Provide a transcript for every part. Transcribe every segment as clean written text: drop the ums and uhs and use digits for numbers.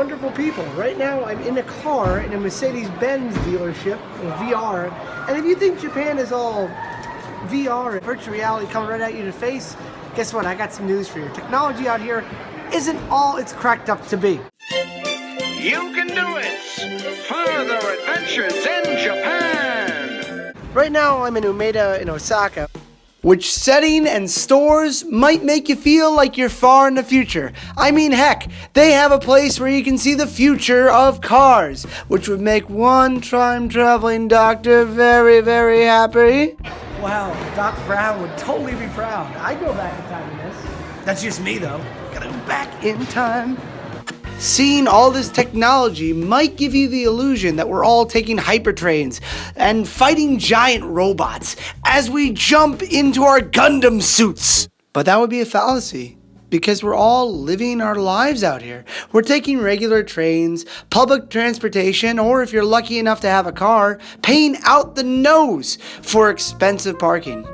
wonderful people. Right now I'm in a car in a Mercedes-Benz dealership, VR, and if you think Japan is all VR, virtual reality coming right at you in the face, guess what? I got some news for you. Technology out here isn't all it's cracked up to be. Yukendoit! Further adventures in Japan! Right now I'm in Umeda in Osaka, which setting and stores might make you feel like you're far in the future. I mean, heck, they have a place where you can see the future of cars, which would make one time traveling doctor very, very happy. Wow, Doc Brown would totally be proud. I go back in time in this. That's just me though. Gotta go back in time. Seeing all this technology might give you the illusion that we're all taking hypertrains and fighting giant robots as we jump into our Gundam suits. But that would be a fallacy, because we're all living our lives out here. We're taking regular trains, public transportation, or if you're lucky enough to have a car, paying out the nose for expensive parking.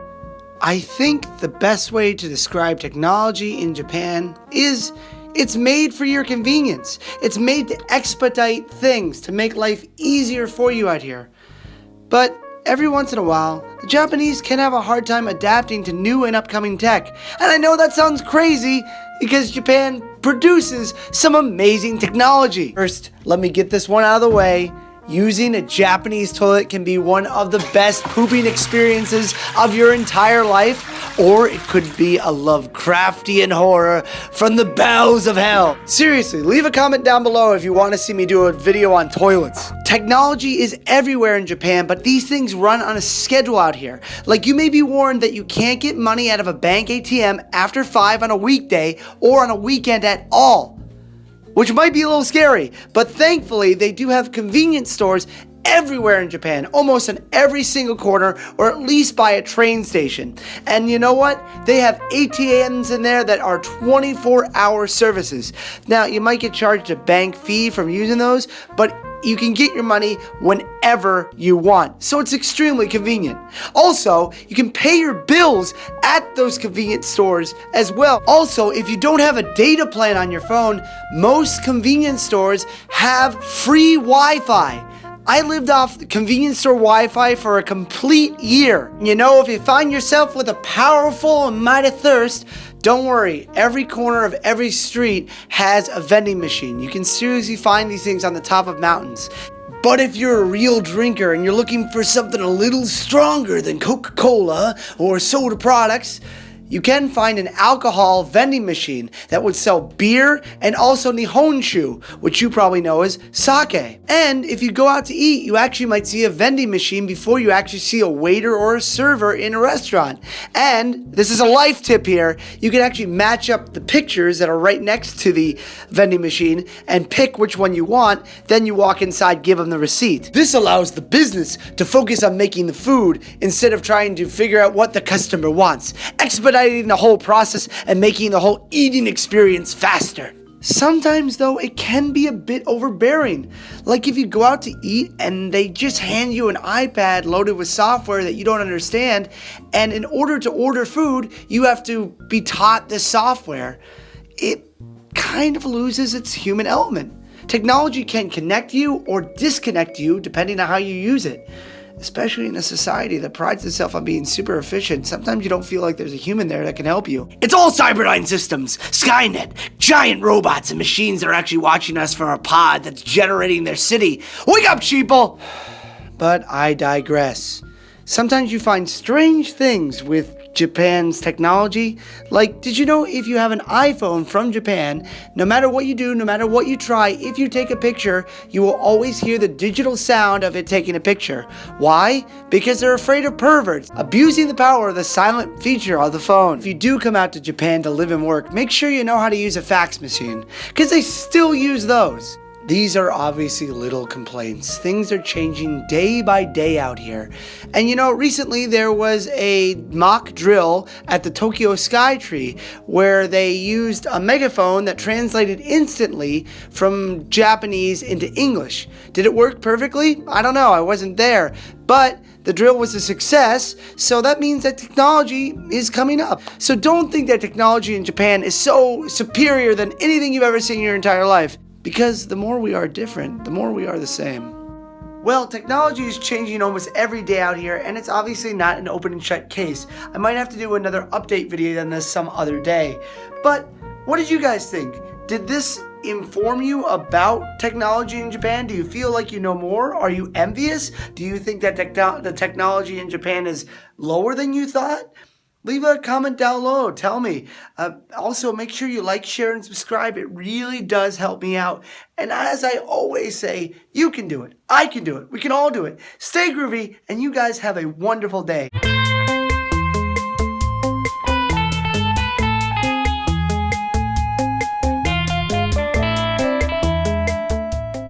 I think the best way to describe technology in Japan is it's made for your convenience. It's made to expedite things, to make life easier for you out here. But every once in a while, the Japanese can have a hard time adapting to new and upcoming tech. And I know that sounds crazy because Japan produces some amazing technology. First, let me get this one out of the way. Using a Japanese toilet can be one of the best pooping experiences of your entire life, or it could be a Lovecraftian horror from the bowels of hell. Seriously, leave a comment down below if you want to see me do a video on toilets. Technology is everywhere in Japan, but these things run on a schedule out here. Like, you may be warned that you can't get money out of a bank ATM after 5 on a weekday or on a weekend at all, which might be a little scary, but thankfully they do have convenience stores everywhere in Japan, almost in every single corner, or at least by a train station. And you know what? They have ATMs in there that are 24-hour services. Now, you might get charged a bank fee from using those, but you can get your money whenever you want. So it's extremely convenient. Also, you can pay your bills at those convenience stores as well. Also, if you don't have a data plan on your phone, most convenience stores have free Wi-Fi. I lived off convenience store Wi-Fi for a complete year. You know, if you find yourself with a powerful and mighty thirst, don't worry, every corner of every street has a vending machine. You can seriously find these things on the top of mountains. But if you're a real drinker and you're looking for something a little stronger than Coca-Cola or soda products, you can find an alcohol vending machine that would sell beer and also nihonshu, which you probably know as sake. And if you go out to eat, you actually might see a vending machine before you actually see a waiter or a server in a restaurant. And this is a life tip here. You can actually match up the pictures that are right next to the vending machine and pick which one you want. Then you walk inside, give them the receipt. This allows the business to focus on making the food instead of trying to figure out what the customer wants, expediting the whole process and making the whole eating experience faster. Sometimes though, it can be a bit overbearing. Like if you go out to eat and they just hand you an iPad loaded with software that you don't understand, and in order to order food, you have to be taught this software. It kind of loses its human element. Technology can connect you or disconnect you depending on how you use it. Especially in a society that prides itself on being super efficient, sometimes you don't feel like there's a human there that can help you. It's all Cyberdyne systems, Skynet, giant robots and machines that are actually watching us from a pod that's generating their city. Wake up, sheeple! But I digress. Sometimes you find strange things with Japan's technology. Like, did you know if you have an iPhone from Japan, no matter what you do, no matter what you try, if you take a picture, you will always hear the digital sound of it taking a picture. Why? Because they're afraid of perverts abusing the power of the silent feature of the phone. If you do come out to Japan to live and work, make sure you know how to use a fax machine, because they still use those. These are obviously little complaints. Things are changing day by day out here. And you know, recently there was a mock drill at the Tokyo Skytree where they used a megaphone that translated instantly from Japanese into English. Did it work perfectly? I don't know, I wasn't there. But the drill was a success, so that means that technology is coming up. So don't think that technology in Japan is so superior than anything you've ever seen in your entire life. Because the more we are different, the more we are the same. Well, technology is changing almost every day out here, and it's obviously not an open and shut case. I might have to do another update video on this some other day. But what did you guys think? Did this inform you about technology in Japan? Do you feel like you know more? Are you envious? Do you think that the technology in Japan is lower than you thought? Leave a comment down below. Tell me. Also, make sure you like, share, and subscribe. It really does help me out. And as I always say, you can do it. I can do it. We can all do it. Stay groovy, and you guys have a wonderful day.